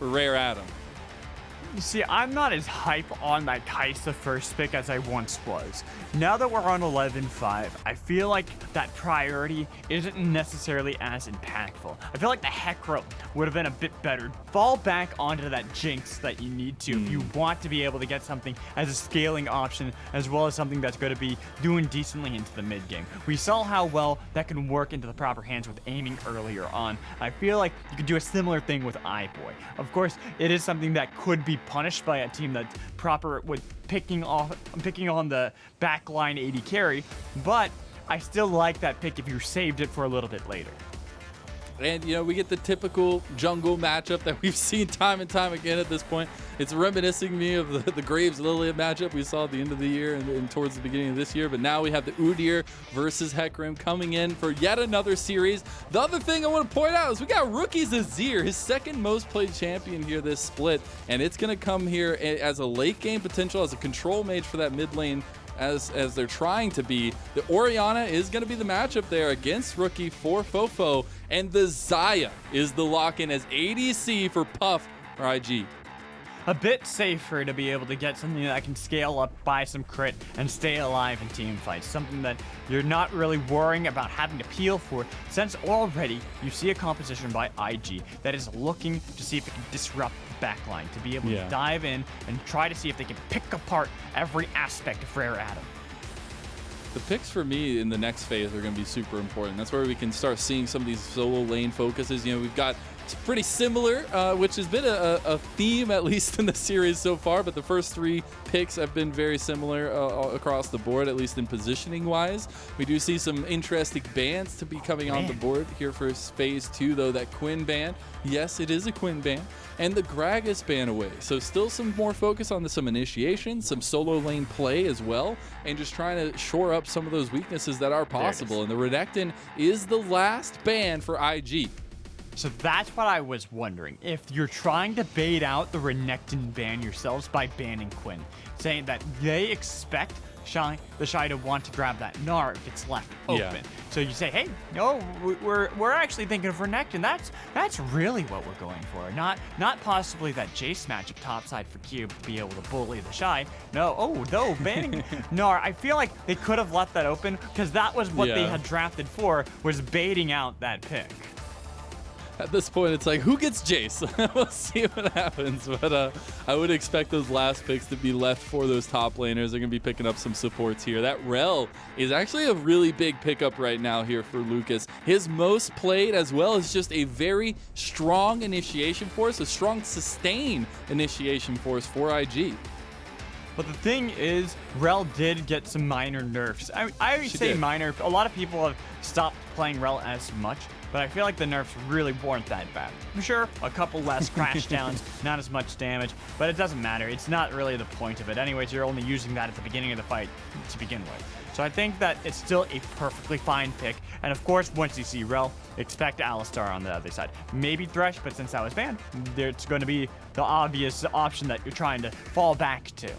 for Rare Adam. You see, I'm not as hype on that Kaisa first pick as I once was. Now that we're on 11-5, I feel like that priority isn't necessarily as impactful. I feel like the Hecarim would have been a bit better. Fall back onto that Jinx that you need to if you want to be able to get something as a scaling option, as well as something that's going to be doing decently into the mid game. We saw how well that can work into the proper hands with aiming earlier on. I feel like you could do a similar thing with iBoy. Of course, it is something that could be punished by a team that's proper with picking on the backline AD carry, but I still like that pick if you saved it for a little bit later. And, you know, we get the typical jungle matchup that we've seen time and time again at this point. It's reminiscing me of the Graves Lillian matchup we saw at the end of the year and towards the beginning of this year. But now we have the Udyr versus Hecarim coming in for yet another series. The other thing I want to point out is we got rookies Azir, his second most played champion here this split. And it's going to come here as a late game potential, as a control mage for that mid lane. As they're trying to be. The Orianna is going to be the matchup there against rookie for FoFo, and the Xayah is the lock-in as ADC for Puff or IG. A bit safer to be able to get something that can scale up, buy some crit, and stay alive in team fights. Something that you're not really worrying about having to peel for, since already you see a composition by IG that is looking to see if it can disrupt the backline, to be able to dive in and try to see if they can pick apart every aspect of Rare Adam. The picks for me in the next phase are going to be super important. That's where we can start seeing some of these solo lane focuses. You know, we've got pretty similar, which has been a theme, at least in the series so far, but the first three picks have been very similar across the board, at least in positioning wise. We do see some interesting bans to be coming on the board here for phase 2, though. That Quinn ban, yes, it is a Quinn ban, and the Gragas ban away. So still some more focus on some initiation, some solo lane play as well, and just trying to shore up some of those weaknesses that are possible. And the Renekton is the last ban for IG. So that's what I was wondering. If you're trying to bait out the Renekton ban yourselves by banning Quinn, saying that they expect TheShy to want to grab that Gnar if it's left open. So you say, hey, no, we're actually thinking of Renekton. That's really what we're going for. Not possibly that Jace matchup topside for Cube to be able to bully TheShy. No, banning Gnar. I feel like they could have left that open because that was what they had drafted for, was baiting out that pick. At this point, it's like, who gets Jace? We'll see what happens. But I would expect those last picks to be left for those top laners. They're going to be picking up some supports here. That Rell is actually a really big pickup right now here for Lucas. His most played, as well as just a very strong initiation force, a strong sustain initiation force for IG. But the thing is, Rell did get some minor nerfs. I say minor. A lot of people have stopped playing Rell as much, but I feel like the nerfs really weren't that bad. I'm sure a couple less crash downs, not as much damage, but it doesn't matter. It's not really the point of it. Anyways, you're only using that at the beginning of the fight to begin with. So I think that it's still a perfectly fine pick. And of course, once you see Rell, expect Alistar on the other side. Maybe Thresh, but since that was banned, it's going to be the obvious option that you're trying to fall back to.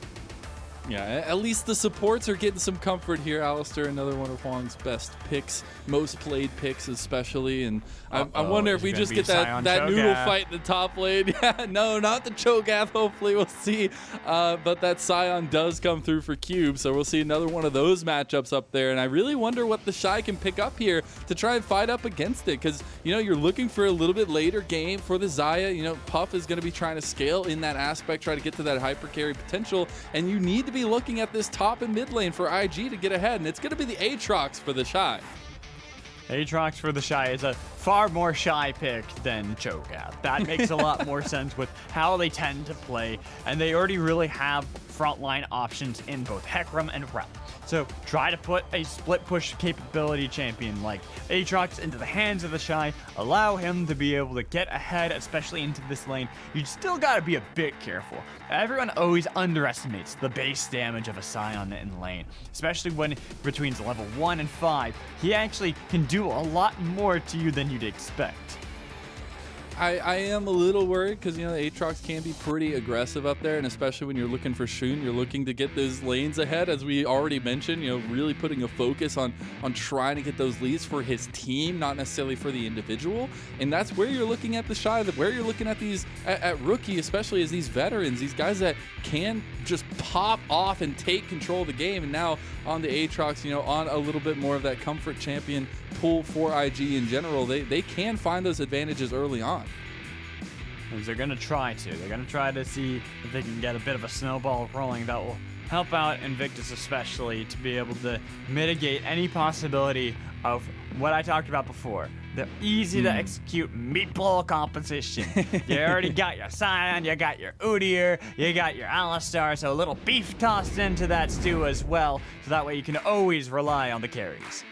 Yeah, at least the supports are getting some comfort here. Alistar, another one of Huang's best picks, most played picks especially. And I wonder if we just get that noodle fight in the top lane. Yeah, no, not the Cho'Gath, hopefully. We'll see. But that Sion does come through for Cube, so we'll see another one of those matchups up there. And I really wonder what TheShy can pick up here to try and fight up against it. Because, you know, you're looking for a little bit later game for the Xayah. You know, Puff is going to be trying to scale in that aspect, try to get to that hyper carry potential. And you need to be looking at this top and mid lane for IG to get ahead, and it's going to be the Aatrox for TheShy. Aatrox for TheShy is a far more shy pick than Cho'Gath. That makes a lot more sense with how they tend to play, and they already really have frontline options in both Hecarim and Rell. So try to put a split push capability champion like Aatrox into the hands of TheShy, allow him to be able to get ahead, especially into this lane. You still gotta be a bit careful. Everyone always underestimates the base damage of a Sion in lane, especially when between level 1 and 5, he actually can do a lot more to you than you'd expect. I am a little worried because, you know, the Aatrox can be pretty aggressive up there, and especially when you're looking for Sion, you're looking to get those lanes ahead, as we already mentioned, you know, really putting a focus on trying to get those leads for his team, not necessarily for the individual. And that's where you're looking at TheShy, where you're looking at these, at Rookie, especially as these veterans, these guys that can just pop off and take control of the game. And now on the Aatrox, you know, on a little bit more of that comfort champion pool for IG in general, they can find those advantages early on. They're going to try to. They're going to try to see if they can get a bit of a snowball rolling that will help out Invictus, especially to be able to mitigate any possibility of what I talked about before. The easy to execute meatball composition. You already got your Sion, you got your Udyr, you got your Alistar, so a little beef tossed into that stew as well, so that way you can always rely on the carries.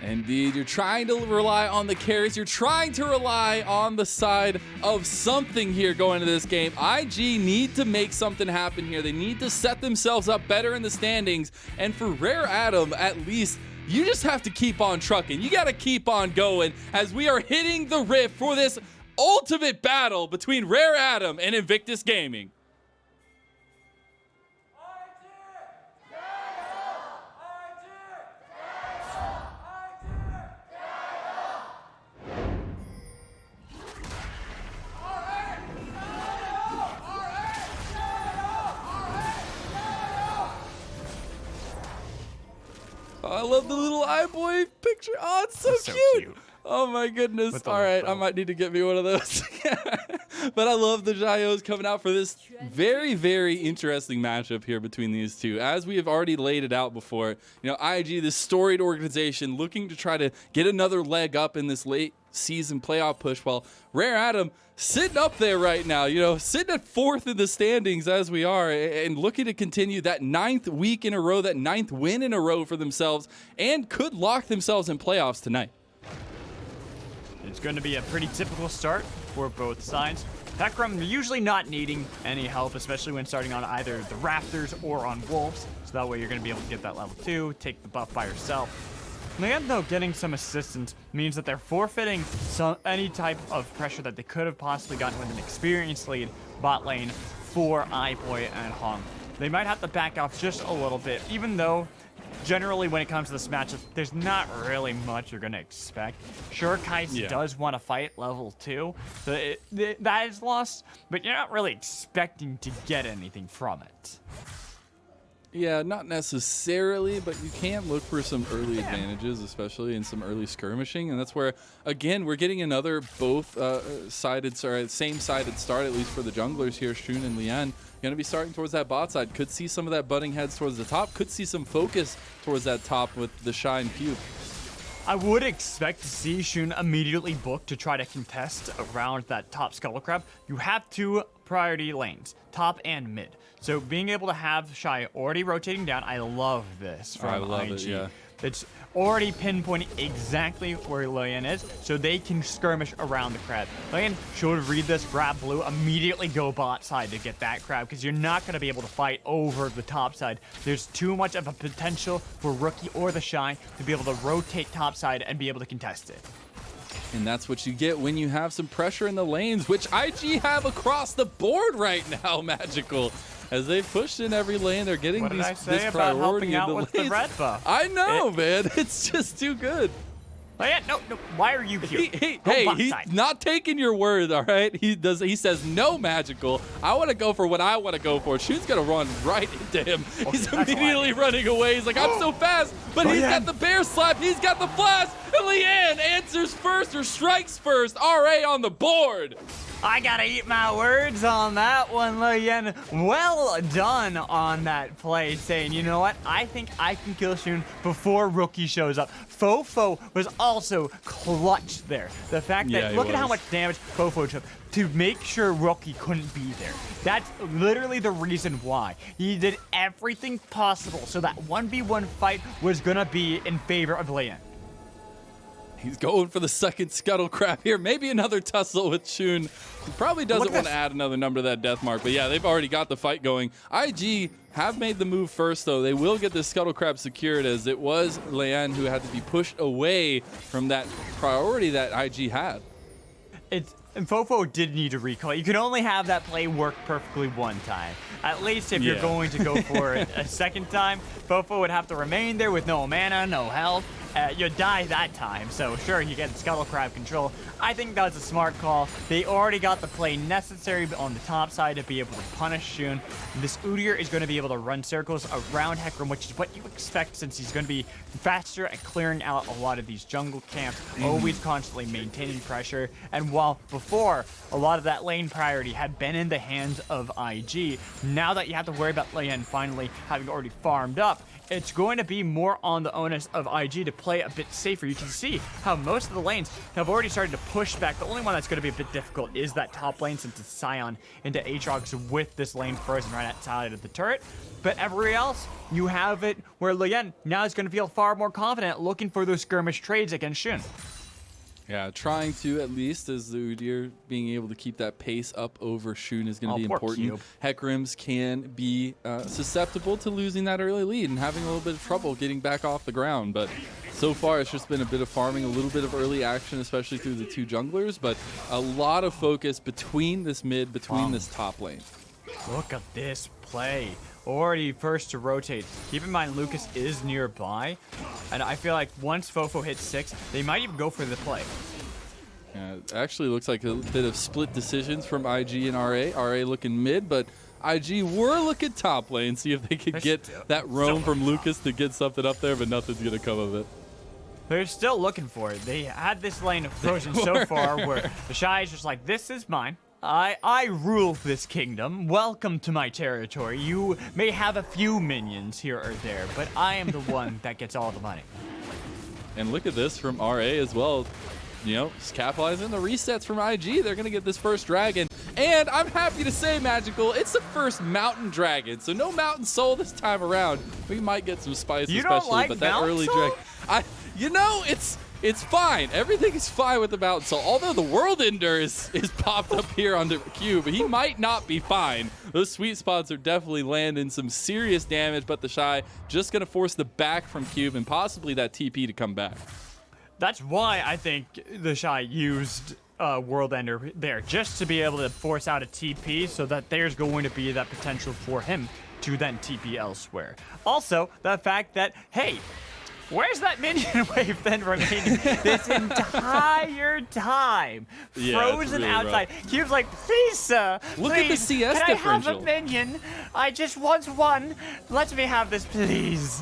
Indeed, you're trying to rely on the carries. You're trying to rely on the side of something here going into this game. IG need to make something happen here. They need to set themselves up better in the standings. And for Rare Adam, at least, you just have to keep on trucking. You got to keep on going as we are hitting the rift for this ultimate battle between Rare Adam and Invictus Gaming. I love the little iBoy picture. Oh, it's so cute. Oh my goodness. All right, I might need to get me one of those. But I love the Xayahs coming out for this very, very interesting matchup here between these two. As we have already laid it out before, you know, IG, this storied organization, looking to try to get another leg up in this late season playoff push, while Rare Adam sitting up there right now, you know, sitting at 4th in the standings as we are, and looking to continue that 9th week in a row, that 9th win in a row for themselves, and could lock themselves in playoffs tonight. It's going to be a pretty typical start for both sides. Hecarim usually not needing any help, especially when starting on either the Raptors or on Wolves, so that way you're going to be able to get that level 2, take the buff by yourself. Leyan, though, getting some assistance means that they're forfeiting any type of pressure that they could have possibly gotten with an experienced lead bot lane for iBoy and Hong. They might have to back off just a little bit, even though generally when it comes to this matchup, there's not really much you're going to expect. Sure, Kaisa does want to fight level 2, so that is lost, but you're not really expecting to get anything from it. Yeah, not necessarily, but you can look for some early advantages, especially in some early skirmishing, and that's where, again, we're getting another same-sided start, at least for the junglers here. Sion and Leyan going to be starting towards that bot side. Could see some of that butting heads towards the top. Could see some focus towards that top with TheShy and Cube. I would expect to see Sion immediately book to try to contest around that top Scuttle Crab. You have 2 priority lanes, top and mid. So being able to have TheShy already rotating down, I love this from IG. I love it, yeah. It's already pinpointing exactly where Leyan is, so they can skirmish around the crab. Leyan should read this, grab blue, immediately go bot side to get that crab, because you're not going to be able to fight over the top side. There's too much of a potential for Rookie or TheShy to be able to rotate top side and be able to contest it. And that's what you get when you have some pressure in the lanes, which IG have across the board right now, Magical. As they pushed in every lane, they're getting this priority in the lanes. The red buff? I know, man. It's just too good. Oh, yeah, no. Why are you here? Hey, he's not taking your word, all right? He says no, Magical. I want to go for what I want to go for. Sion's gonna run right into him. He's immediately running away. He's like, I'm so fast, but he's got the bear slap. He's got the flash, and Leyan answers first or strikes first. RA on the board. I gotta eat my words on that one, Leyan. Well done on that play, saying, you know what? I think I can kill Sion before Rookie shows up. FoFo was also clutch there. The fact that, look at how much damage FoFo took to make sure Rookie couldn't be there. That's literally the reason why. He did everything possible so that 1v1 fight was gonna be in favor of Leyan. He's going for the second Scuttle Crab here. Maybe another tussle with Sion. He probably doesn't want to add another number to that death mark. But yeah, they've already got the fight going. IG have made the move first, though. They will get the Scuttle Crab secured, as it was Leyan who had to be pushed away from that priority that IG had. It's And FoFo did need a recall. You can only have that play work perfectly one time. At least if you're going to go for it a second time, FoFo would have to remain there with no mana, no health. You'd die that time, so sure, you get Scuttle Crab control. I think that was a smart call. They already got the play necessary on the top side to be able to punish Shun. This Udyr is going to be able to run circles around Hecarim, which is what you expect since he's going to be faster at clearing out a lot of these jungle camps, always constantly maintaining pressure. And while before, a lot of that lane priority had been in the hands of IG, now that you have to worry about Leyan finally having already farmed up, it's going to be more on the onus of IG to play a bit safer. You can see how most of the lanes have already started to push back. The only one that's going to be a bit difficult is that top lane, since it's Sion into Aatrox with this lane frozen right outside of the turret. But everywhere else, you have it where Leyan now is going to feel far more confident looking for those skirmish trades against Shun. Yeah, trying to, at least as the Udyr, being able to keep that pace up over Shun is going to be important. Hecarims can be susceptible to losing that early lead and having a little bit of trouble getting back off the ground. But so far, it's just been a bit of farming, a little bit of early action, especially through the two junglers. But a lot of focus between this mid, between this top lane. Look at this play. Already first to rotate. Keep in mind, Lucas is nearby. And I feel like once FoFo hits 6, they might even go for the play. Yeah, it actually looks like a bit of split decisions from IG and RA. RA looking mid, but IG were looking top lane, see if they could get that roam from Lucas to get something up there, but nothing's going to come of it. They're still looking for it. They had this lane frozen so far where TheShy is just like, this is mine. I rule this kingdom. Welcome to my territory. You may have a few minions here or there, but I am the one that gets all the money. And look at this from RA as well. You know, just capitalizing the resets from IG. They're going to get this first dragon. And I'm happy to say, Magical, it's the first mountain dragon. So no mountain soul this time around. We might get some spice, you especially, don't like but that mountain early soul? dragon. You know, it's fine. Everything is fine with the mountain soul. Although the world ender is popped up here on the cube, he might not be fine. Those sweet spots are definitely landing some serious damage, but TheShy just going to force the back from cube and possibly that TP to come back. That's why I think TheShy used World Ender there, just to be able to force out a TP so that there's going to be that potential for him to then TP elsewhere. Also, the fact that, hey, where's that minion wave then remaining this entire time? Frozen really outside. Rough. He was like, please, sir, look at the CS can differential. I have a minion? I just want one. Let me have this, please.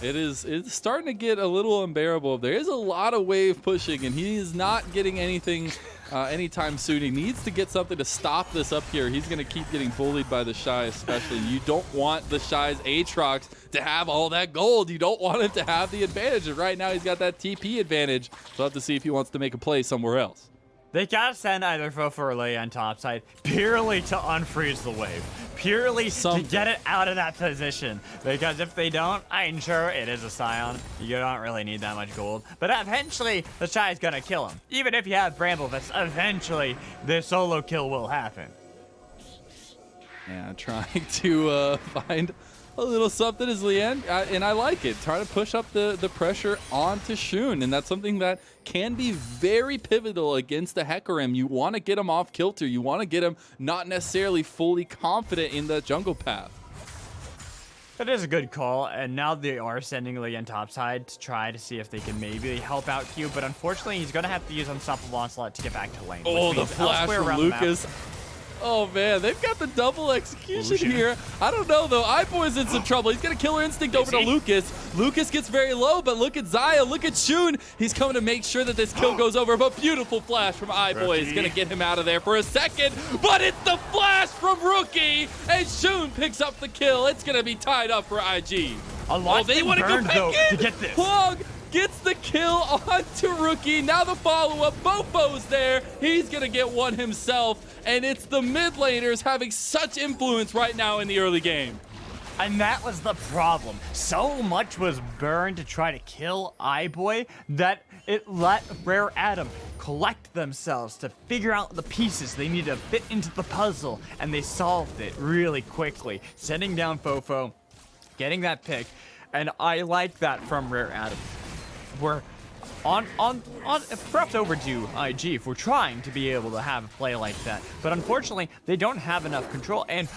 It's starting to get a little unbearable. There is a lot of wave pushing, and he is not getting anything anytime soon. He needs to get something to stop this up here. He's going to keep getting bullied by TheShy, especially. You don't want TheShy's Aatrox to have all that gold. You don't want him to have the advantage. And right now, he's got that TP advantage. We'll have to see if he wants to make a play somewhere else. They gotta send either FoFo or Leyan topside purely to unfreeze the wave. Purely to get it out of that position. Because if they don't, I'm sure it is a Sion. You don't really need that much gold. But eventually, TheShy is gonna kill him. Even if you have Bramblefist, eventually, the solo kill will happen. Yeah, trying to find a little something as Leyan, and I like it. Trying to push up the pressure onto Shun, and that's something that can be very pivotal against the Hecarim. You want to get him off kilter. You want to get him not necessarily fully confident in the jungle path. That is a good call, and now they are sending Leyan topside to try to see if they can maybe help out Q, but unfortunately he's going to have to use Unstoppable Onslaught to get back to lane. Oh, the flash from Lucas. Oh man, they've got the double execution here. I don't know though. iBoy's in some trouble. He's gonna Killer Instinct over to Lucas. Lucas gets very low, but look at Xayah. Look at Shun. He's coming to make sure that this kill goes over. But beautiful flash from iBoy is gonna get him out of there for a second. But it's the flash from Rookie, and Shun picks up the kill. It's gonna be tied up for IG. They want to go back in to get this. Plug gets the kill onto Rookie. Now the follow-up. FoFo's there. He's going to get one himself. And it's the mid laners having such influence right now in the early game. And that was the problem. So much was burned to try to kill iBoy that it let Rare Adam collect themselves to figure out the pieces they need to fit into the puzzle. And they solved it really quickly. Sending down FoFo, getting that pick. And I like that from Rare Adam, where perhaps overdue IG for trying to be able to have a play like that. But unfortunately, they don't have enough control. And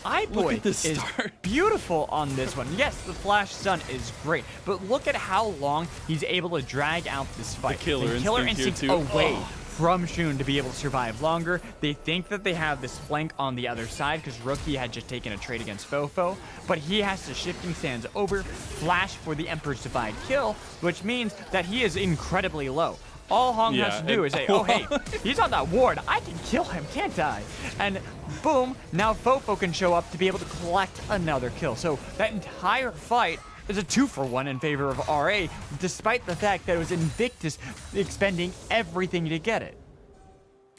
iBoy is beautiful on this one. Yes, the flash stun is great, but look at how long he's able to drag out this fight. The killer instinct away from Shun to be able to survive longer. They think that they have this flank on the other side because Rookie had just taken a trade against FoFo, but he has to shifting sands over, flash for the Emperor's Divide kill, which means that he is incredibly low. All Hong has to do is say, oh, hey, he's on that ward. I can kill him, can't I? And boom, now FoFo can show up to be able to collect another kill. So that entire fight is a 2-for-1 in favor of RA, despite the fact that it was Invictus expending everything to get it.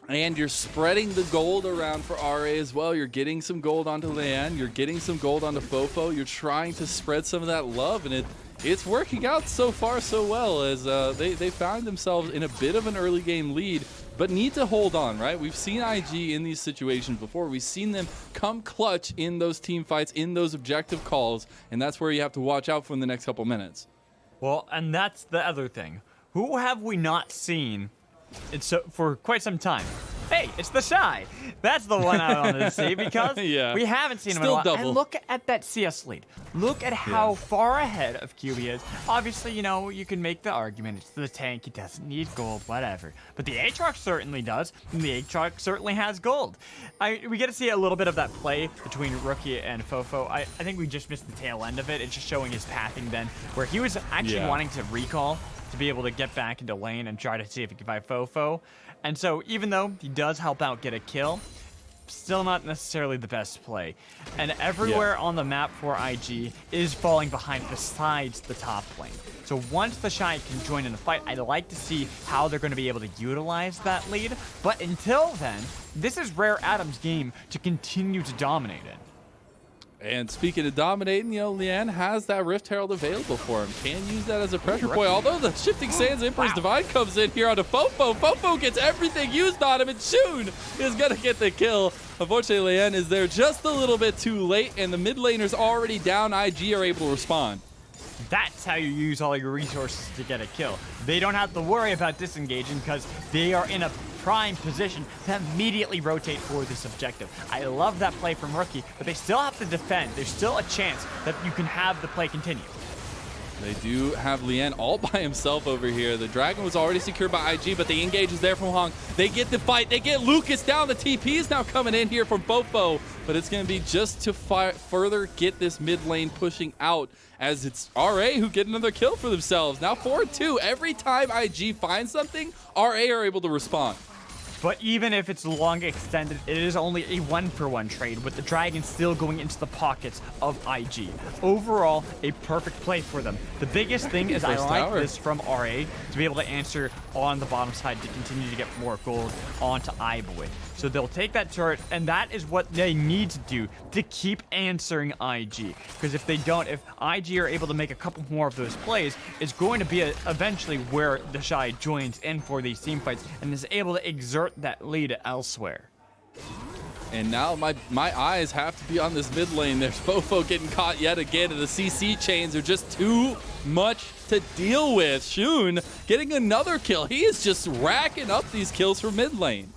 And you're spreading the gold around for RA as well. You're getting some gold onto Leyan. You're getting some gold onto FoFo. You're trying to spread some of that love, and it's working out so far so well as they found themselves in a bit of an early game lead, but need to hold on, right? We've seen IG in these situations before. We've seen them come clutch in those team fights, in those objective calls, and that's where you have to watch out for in the next couple minutes. Well, and that's the other thing. Who have we not seen for quite some time? Hey, it's TheShy. That's the one I wanted to see because we haven't seen him in a while. Double. And look at that CS lead. Look at how far ahead of QB is. Obviously, you know, you can make the argument it's the tank, he doesn't need gold, whatever. But the Aatrox certainly does, and the Aatrox certainly has gold. We get to see a little bit of that play between Rookie and FoFo. I think we just missed the tail end of it. It's just showing his pathing then, where he was actually wanting to recall to be able to get back into lane and try to see if he could find FoFo. And so even though he does help out get a kill, still not necessarily the best play. And everywhere on the map for IG is falling behind besides the top lane. So once TheShy can join in the fight, I'd like to see how they're going to be able to utilize that lead. But until then, this is Rare Adam's game to continue to dominate it. And speaking of dominating, you know, Leyan has that Rift Herald available for him. Can use that as a pressure point. Although the Shifting Sands Emperor's Divide comes in here onto FoFo. FoFo gets everything used on him, and Shun is going to get the kill. Unfortunately, Leyan is there just a little bit too late, and the mid laner's already down. IG are able to respond. That's how you use all your resources to get a kill. They don't have to worry about disengaging because they are in a prime position to immediately rotate for this objective. I love that play from Rookie, but they still have to defend. There's still a chance that you can have the play continue. They do have Leyan all by himself over here. The Dragon was already secured by IG, but the engage is there from Hong. They get the fight. They get Lucas down. The TP is now coming in here from FoFo, but it's going to be just to further get this mid lane pushing out as it's RA who get another kill for themselves. Now 4-2. Every time IG finds something, RA are able to respond. But even if it's long extended, it is only a 1-for-1 trade, with the Dragon still going into the pockets of IG. Overall, a perfect play for them. The biggest thing is I like this from RA to be able to answer on the bottom side to continue to get more gold onto iBoy. So they'll take that turret, and that is what they need to do to keep answering IG. Because if they don't, if IG are able to make a couple more of those plays, it's going to be eventually where TheShy joins in for these team fights and is able to exert that lead elsewhere. And now my eyes have to be on this mid lane. There's FoFo getting caught yet again, and the CC chains are just too much to deal with. Shun getting another kill. He is just racking up these kills for mid lane.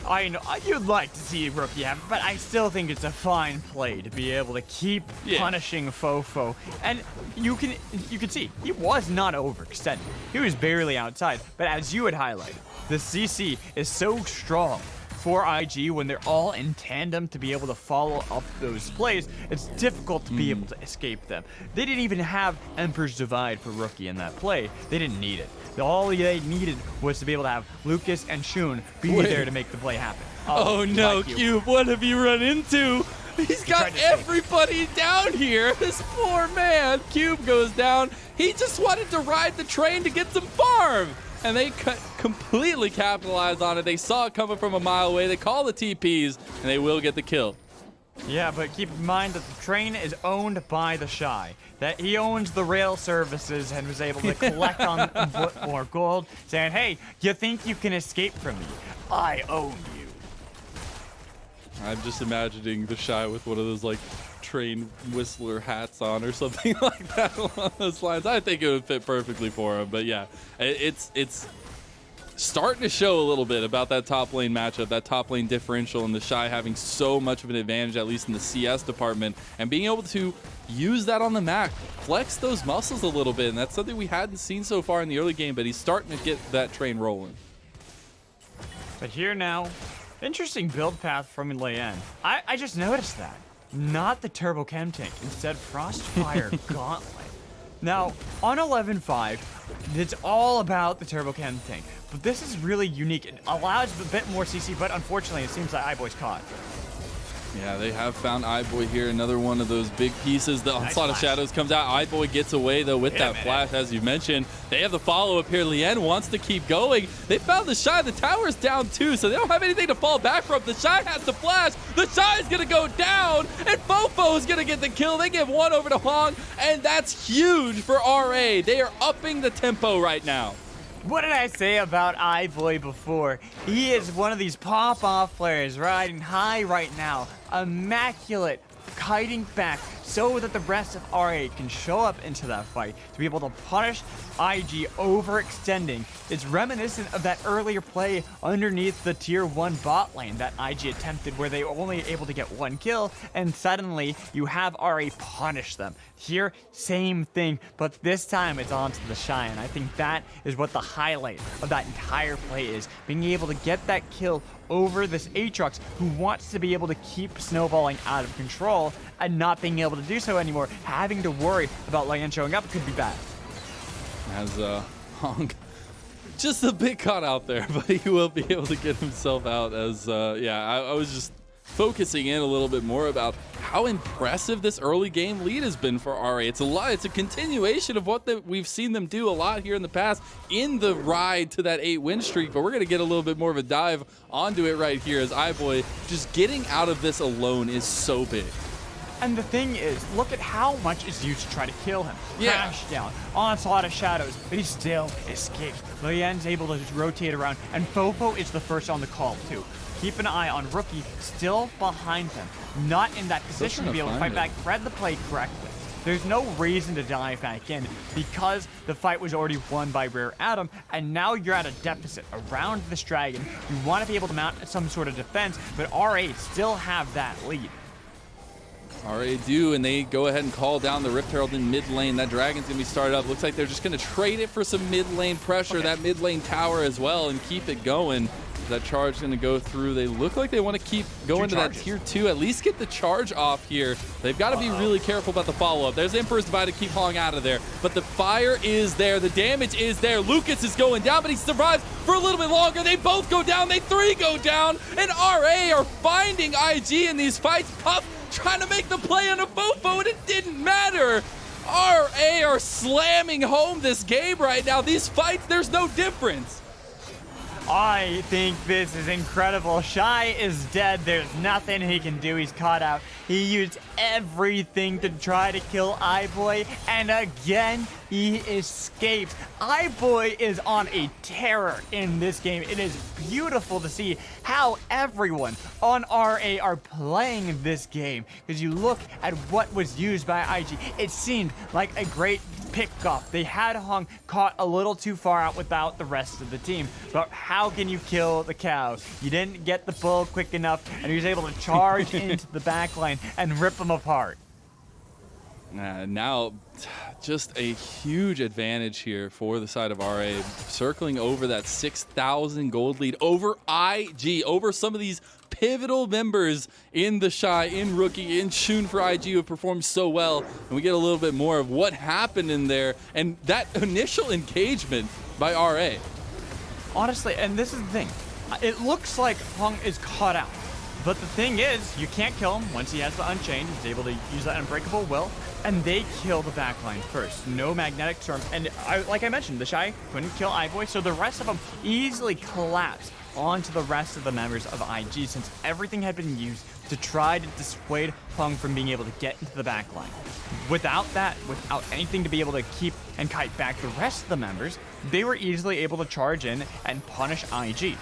I know you'd like to see Rookie have it, but I still think it's a fine play to be able to keep punishing FoFo. And you can see he was not overextended. He was barely outside. But as you had highlighted, the CC is so strong for IG when they're all in tandem to be able to follow up those plays. It's difficult to be able to escape them. They didn't even have Emperor's Divide for Rookie in that play. They didn't need it. All they needed was to be able to have Lucas and Shun be there to make the play happen. Oh no, Cube, what have you run into? He's got everybody down here. This poor man. Cube goes down. He just wanted to ride the train to get some farm. And they completely capitalized on it. They saw it coming from a mile away. They call the TPs, and they will get the kill. Yeah, but keep in mind that the train is owned by TheShy. That he owns the rail services and was able to collect on more gold, saying, hey, you think you can escape from me? I own you. I'm just imagining TheShy with one of those like train whistler hats on or something like that along those lines. I think it would fit perfectly for him. But yeah, it's starting to show a little bit about that top lane matchup, that top lane differential, and TheShy having so much of an advantage, at least in the CS department, and being able to use that on the map, flex those muscles a little bit. And that's something we hadn't seen so far in the early game, but he's starting to get that train rolling. But here now, interesting build path from Leyan. I just noticed that. Not the Turbo Chem Tank, instead Frostfire Gauntlet. Now, on 11.5, it's all about the Turbo Chem Tank, but this is really unique. It allows a bit more CC, but unfortunately, it seems that iBoy's caught. Yeah, they have found iBoy here, another one of those big pieces. The Onslaught of Shadows comes out. iBoy gets away, though, with that flash, as you mentioned. They have the follow-up here. Leyan wants to keep going. They found TheShy. The tower's down, too, so they don't have anything to fall back from. TheShy has to flash. TheShy is going to go down, and FoFo is going to get the kill. They give one over to Hong, and that's huge for RA. They are upping the tempo right now. What did I say about iBoy before? He is one of these pop-off players riding high right now. Immaculate, kiting back so that the rest of RA can show up into that fight to be able to punish IG overextending. It's reminiscent of that earlier play underneath the tier 1 bot lane that IG attempted, where they were only able to get one kill, and suddenly you have RA punish them. Here, same thing, but this time it's on to TheShy, and I think that is what the highlight of that entire play is, being able to get that kill over this Aatrox, who wants to be able to keep snowballing out of control, and not being able to do so anymore, having to worry about Leyan showing up could be bad. As Hong, just a bit caught out there, but he will be able to get himself out. As yeah, I was just focusing in a little bit more about how impressive this early game lead has been for RA. It's a continuation of what we've seen them do a lot here in the past in the ride to that 8-win streak, but we're going to get a little bit more of a dive onto it right here, as iBoy just getting out of this alone is so big. And the thing is, look at how much is used to try to kill him. Yeah. Crash down, Onslaught of Shadows, but he still escapes. Leyan's able to just rotate around, and FoFo is the first on the call too. Keep an eye on Rookie, still behind them. Not in that position to be able to fight back, read the play correctly. There's no reason to dive back in because the fight was already won by Rare Atom, and now you're at a deficit around this dragon. You want to be able to mount some sort of defense, but RA still have that lead. RA do, and they go ahead and call down the Rift Herald in mid lane. That dragon's gonna be started up. Looks like they're just gonna trade it for some mid lane pressure, that mid lane tower as well, and keep it going. That charge is gonna go through. They look like they want to keep going to that tier 2, at least get the charge off here. They've got to be really careful about the follow-up. There's Emperor's Divide to keep Hong out of there, but the fire is there, the damage is there. Lucas is going down, but he survives for a little bit longer. They both go down, they 3 go down, and RA are finding IG in these fights. Puff trying to make the play on a FoFo, and it didn't matter. RA are slamming home this game right now. These fights, there's no difference. I think this is incredible. Shy is dead. There's nothing he can do. He's caught out. He used everything to try to kill iBoy, and again, he escapes. iBoy is on a terror in this game. It is beautiful to see how everyone on RA are playing this game, because you look at what was used by IG. It seemed like a great pick-off. They had Hong caught a little too far out without the rest of the team. But how can you kill the cow? You didn't get the bull quick enough, and he was able to charge into the backline and rip them apart. Now, just a huge advantage here for the side of RA, circling over that 6,000 gold lead over IG, over some of these pivotal members in TheShy, in Rookie, in Shun for IG, who have performed so well. And we get a little bit more of what happened in there and that initial engagement by RA. Honestly, and this is the thing, it looks like Hong is caught out. But the thing is, you can't kill him once he has the Unchained. He's able to use that Unbreakable Will, and they kill the backline first. No Magnetic Storm, and like I mentioned, TheShy couldn't kill iBoy, so the rest of them easily collapse onto the rest of the members of IG, since everything had been used to try to dissuade Hong from being able to get into the backline. Without that, without anything to be able to keep and kite back the rest of the members, they were easily able to charge in and punish IG.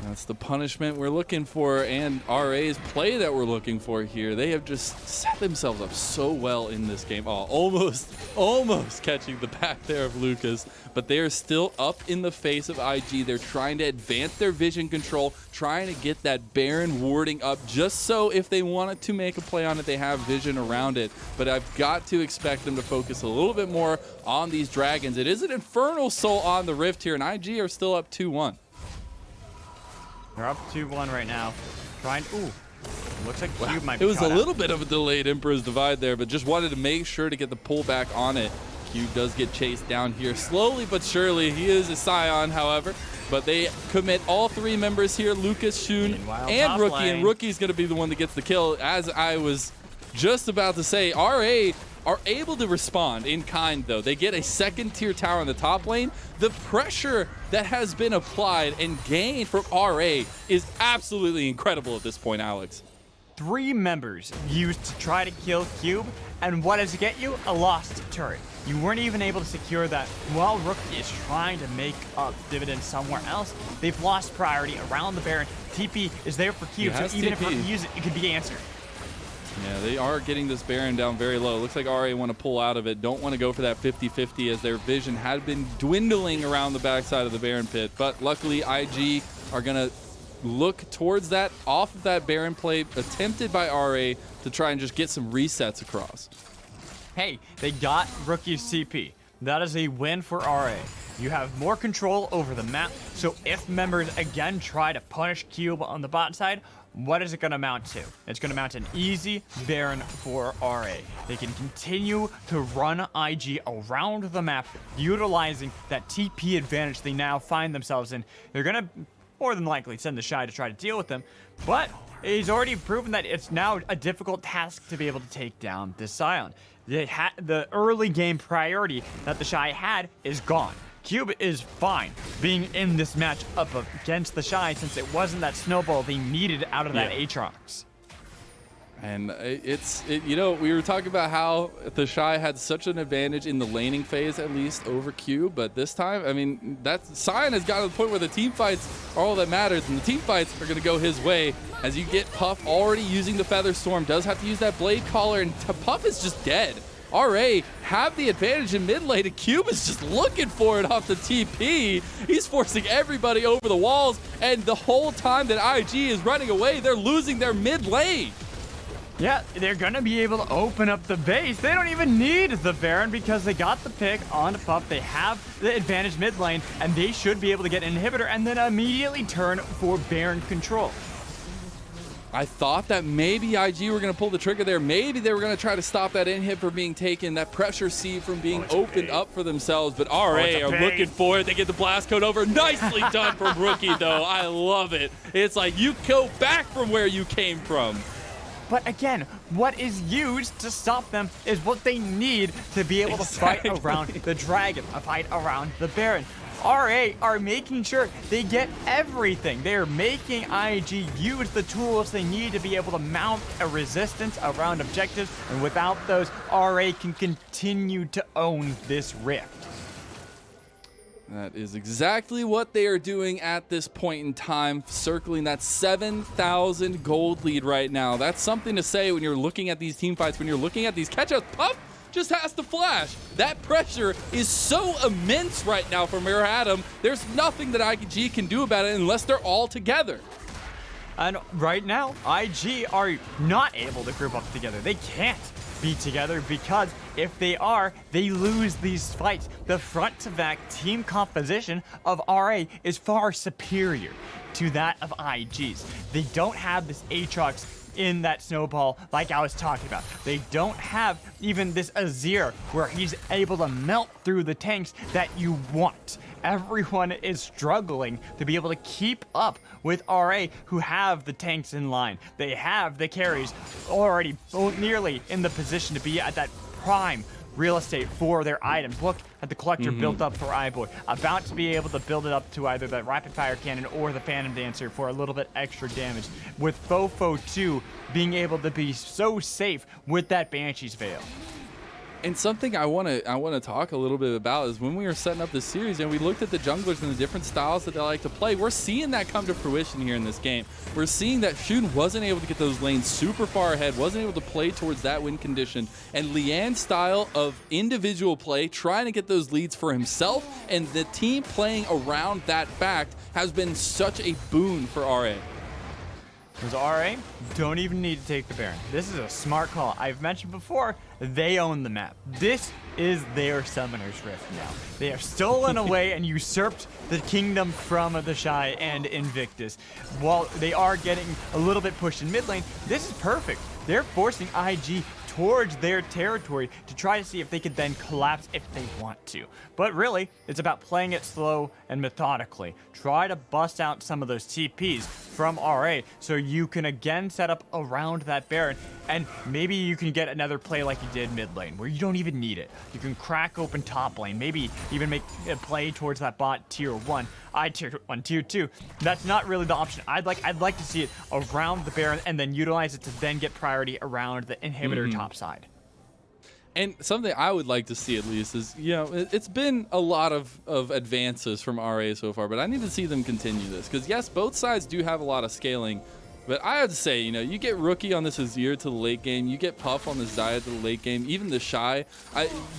That's the punishment we're looking for, and RA's play that we're looking for here. They have just set themselves up so well in this game. Oh, almost catching the back there of Lucas, but they are still up in the face of IG. They're trying to advance their vision control, trying to get that Baron warding up just so if they wanted to make a play on it, they have vision around it. But I've got to expect them to focus a little bit more on these dragons. It is an Infernal Soul on the Rift here, and IG are still up 2-1. They're up 2-1 right now. Trying. Ooh. Looks like Cube might be. It was a little bit of a delayed Emperor's Divide there, but just wanted to make sure to get the pullback on it. Cube does get chased down here slowly but surely. He is a Sion, however, but they commit all 3 members here, Lucas, Shun, and Rookie, and Rookie's going to be the one that gets the kill. As I was just about to say, RA are able to respond in kind, though. They get a 2nd tier tower in the top lane. The pressure that has been applied and gained from RA is absolutely incredible at this point, Alex. 3 members used to try to kill Cube, and what does it get you? A lost turret. You weren't even able to secure that while Rookie is trying to make up dividends somewhere else. They've lost priority around the Baron. TP is there for Cube, so even if Rookie uses it, it could be answered. Yeah, they are getting this Baron down very low. Looks like RA want to pull out of it. Don't want to go for that 50-50 as their vision had been dwindling around the backside of the Baron pit. But luckily, IG are going to look towards that, off of that Baron play attempted by RA to try and just get some resets across. Hey, they got Rookie's CP. That is a win for RA. You have more control over the map, so if members again try to punish Cube on the bot side, what is it going to amount to? It's going to amount to an easy Baron for RA. They can continue to run IG around the map, utilizing that TP advantage they now find themselves in. They're going to more than likely send TheShy to try to deal with them, but he's already proven that it's now a difficult task to be able to take down this Sion. The early game priority that TheShy had is gone. Cube is fine being in this match up against TheShy since it wasn't that snowball they needed out of that Aatrox. And you know, we were talking about how TheShy had such an advantage in the laning phase, at least, over Cube, but this time, I mean, that Sion has got to the point where the team fights are all that matters, and the team fights are going to go his way as you get Puff already using the Feather Storm, does have to use that Blade Collar, and Puff is just dead. RA have the advantage in mid lane, and Cube is just looking for it off the TP. He's forcing everybody over the walls, and the whole time that IG is running away, they're losing their mid lane. Yeah, they're gonna be able to open up the base. They don't even need the Baron because they got the pick onto Puff. They have the advantage mid lane, and they should be able to get an inhibitor and then immediately turn for Baron control. I thought that maybe IG were going to pull the trigger there. Maybe they were going to try to stop that inhib from being taken, that pressure seed from being opened up for themselves. But RA are looking for it. They get the blast code over. Nicely done from Rookie, though. I love it. It's like you go back from where you came from. But again, what is used to stop them is what they need to be able to fight around the dragon, fight around the Baron. RA are making sure they get everything. They are making IG use the tools they need to be able to mount a resistance around objectives, and without those, RA can continue to own this rift. That is exactly what they are doing at this point in time, circling that 7,000 gold lead right now. That's something to say when you're looking at these team fights, when you're looking at these catch-ups. Puff just has to flash. That pressure is so immense right now from Adam. There's nothing that IG can do about it unless they're all together. And right now, IG are not able to group up together. They can't be together because if they are, they lose these fights. The front-to-back team composition of RA is far superior to that of IG's. They don't have this Aatrox in that snowball like I was talking about. They don't have even this Azir where he's able to melt through the tanks that you want. Everyone is struggling to be able to keep up with RA, who have the tanks in line. They have the carries already nearly in the position to be at that prime real estate for their items. Look at the collector built up for iBoy, about to be able to build it up to either that rapid fire cannon or the Phantom Dancer for a little bit extra damage, with FoFo 2 being able to be so safe with that Banshee's Veil. And something I want to talk a little bit about is when we were setting up this series and we looked at the junglers and the different styles that they like to play, we're seeing that come to fruition here in this game. We're seeing that Shun wasn't able to get those lanes super far ahead, wasn't able to play towards that win condition, and Leyan's style of individual play, trying to get those leads for himself and the team playing around that fact has been such a boon for RA. Because RA don't even need to take the Baron. This is a smart call. I've mentioned before, they own the map. This is their Summoner's Rift now. They have stolen away and usurped the kingdom from TheShy and Invictus. While they are getting a little bit pushed in mid lane, this is perfect. They're forcing IG towards their territory to try to see if they could then collapse if they want to. But really, it's about playing it slow and methodically. Try to bust out some of those TPs from RA so you can again set up around that Baron, and maybe you can get another play like you did mid lane where you don't even need it. You can crack open top lane, maybe even make a play towards that bot tier 1. Tier 1, tier 2. That's not really the option. I'd like to see it around the Baron and then utilize it to then get priority around the inhibitor top side. And something I would like to see at least is, you know, it's been a lot of advances from RA so far, but I need to see them continue this. Because yes, both sides do have a lot of scaling, but I would say, you know, you get Rookie on this Azir to the late game, you get Puff on this Xayah to the late game, even TheShy,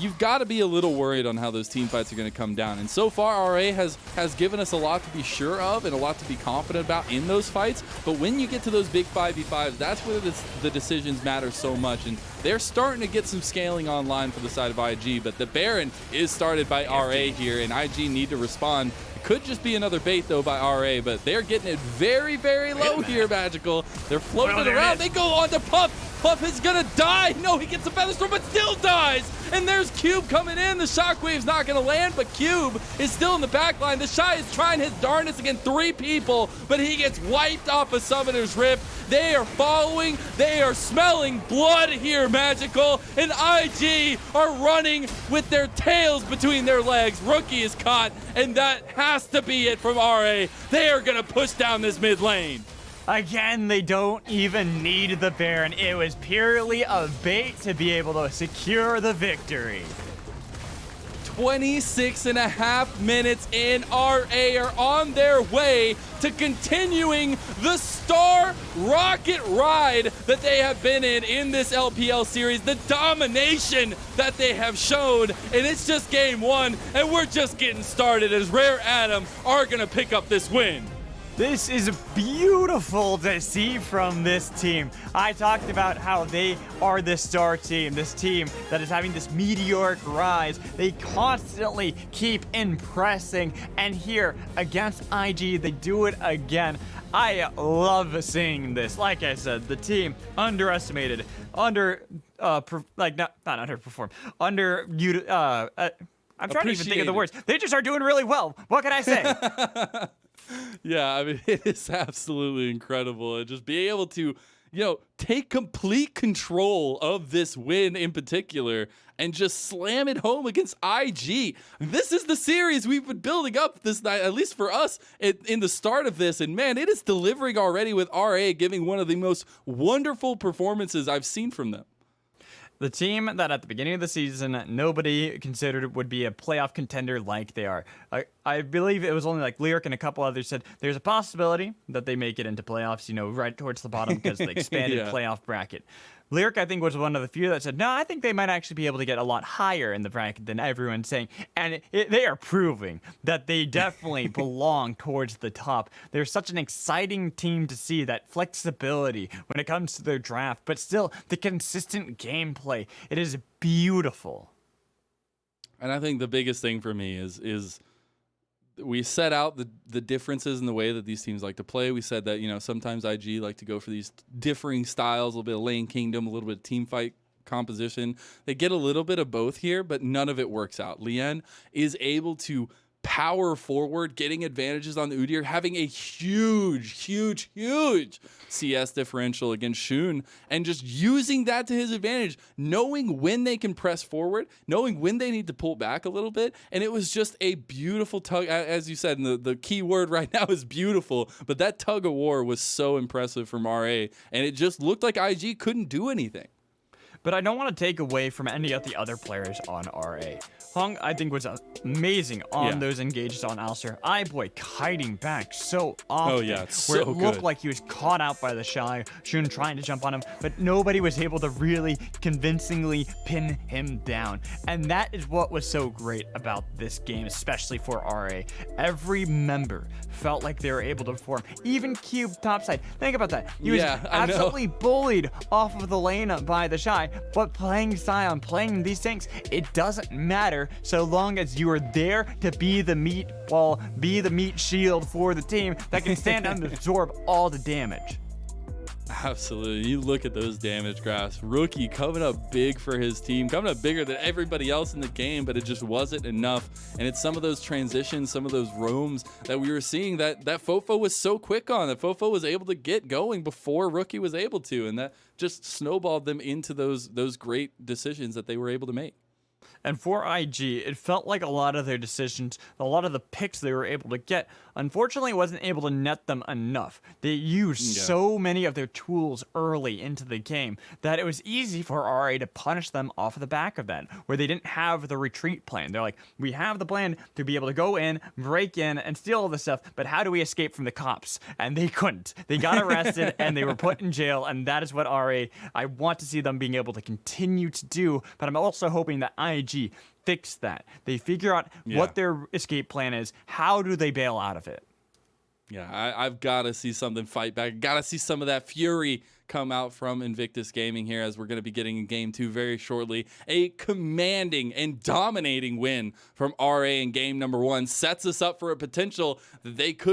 you've got to be a little worried on how those team fights are going to come down. And so far, RA has given us a lot to be sure of and a lot to be confident about in those fights. But when you get to those big 5v5s, that's where the decisions matter so much. And they're starting to get some scaling online for the side of IG, but the Baron is started by RA here, and IG need to respond. It could just be another bait, though, by RA, but they're getting it very, very low here, Magical. They're floating it around. They go on to Puff. Puff is gonna die. No, he gets a Feather Storm, but still dies. And there's Cube coming in. The Shockwave's not gonna land, but Cube is still in the back line. TheShy is trying his darndest against 3 people, but he gets wiped off a Summoner's Rift. They are following. They are smelling blood here, Magical. And IG are running with their tails between their legs. Rookie is caught, and that has to be it from RA. They are gonna push down this mid lane. Again, they don't even need the Baron. It was purely a bait to be able to secure the victory. 26.5 minutes in, RA are on their way to continuing the star rocket ride that they have been in this LPL series, the domination that they have shown, and it's just game 1, and we're just getting started as Rare Adam are gonna pick up this win. This is beautiful to see from this team. I talked about how they are this star team, this team that is having this meteoric rise. They constantly keep impressing, and here against IG, they do it again. I love seeing this. Like I said, the team underestimated, not underperformed, I'm trying to even think of the words. They just are doing really well. What can I say? Yeah, I mean, it is absolutely incredible. And just being able to, you know, take complete control of this win in particular and just slam it home against IG. This is the series we've been building up this night, at least for us in the start of this. And man, it is delivering already with RA giving one of the most wonderful performances I've seen from them. The team that at the beginning of the season nobody considered would be a playoff contender like they are. I believe it was only like Lyric and a couple others said there's a possibility that they make it into playoffs, you know, right towards the bottom because of the expanded playoff bracket. Lyric, I think, was one of the few that said, no, I think they might actually be able to get a lot higher in the bracket than everyone's saying. And they are proving that they definitely belong towards the top. They're such an exciting team to see, that flexibility when it comes to their draft, but still the consistent gameplay. It is beautiful. And I think the biggest thing for me is we set out the differences in the way that these teams like to play. We said that, you know, sometimes IG like to go for these differing styles, a little bit of lane kingdom, a little bit of team fight composition. They get a little bit of both here, but none of it works out. Leyan is able to power forward, getting advantages on the Udyr, having a huge CS differential against Shun, and just using that to his advantage, knowing when they can press forward, knowing when they need to pull back a little bit. And it was just a beautiful tug, as you said, and the key word right now is beautiful, but that tug of war was so impressive from RA, and it just looked like IG couldn't do anything. but I don't want to take away from any of the other players on RA. Hung, I think, was amazing on those engages on Alistar. iBoy kiting back so often. Oh, yeah, it's where so it looked good. like he was caught out by TheShy, Shun trying to jump on him, but nobody was able to really convincingly pin him down. And that is what was so great about this game, especially for RA. Every member felt like they were able to perform. Even Cube topside. Think about that. He was absolutely bullied off of the lane by TheShy, but playing Sion, playing these tanks, it doesn't matter so long as you are there to be the meat wall, be the meat shield for the team that can stand and absorb all the damage. Absolutely. You look at those damage graphs. Rookie coming up big for his team, coming up bigger than everybody else in the game, but it just wasn't enough. And it's some of those transitions, some of those roams that we were seeing that FoFo was so quick on, that FoFo was able to get going before Rookie was able to. And that just snowballed them into those great decisions that they were able to make. And for IG, it felt like a lot of their decisions, a lot of the picks they were able to get, unfortunately wasn't able to net them enough. They used so many of their tools early into the game that it was easy for RA to punish them off of the back of that, where they didn't have the retreat plan. They're like, we have the plan to be able to go in, break in, and steal all the stuff, but how do we escape from the cops? And they couldn't. They got arrested, and they were put in jail, and that is what RA, I want to see them being able to continue to do, but I'm also hoping that IG fix that. They figure out what their escape plan is. How do they bail out of it? Yeah, I've got to see something fight back. Got to see some of that fury come out from Invictus Gaming here, as we're going to be getting in Game 2 very shortly. A commanding and dominating win from RA in Game number 1 sets us up for a potential that they could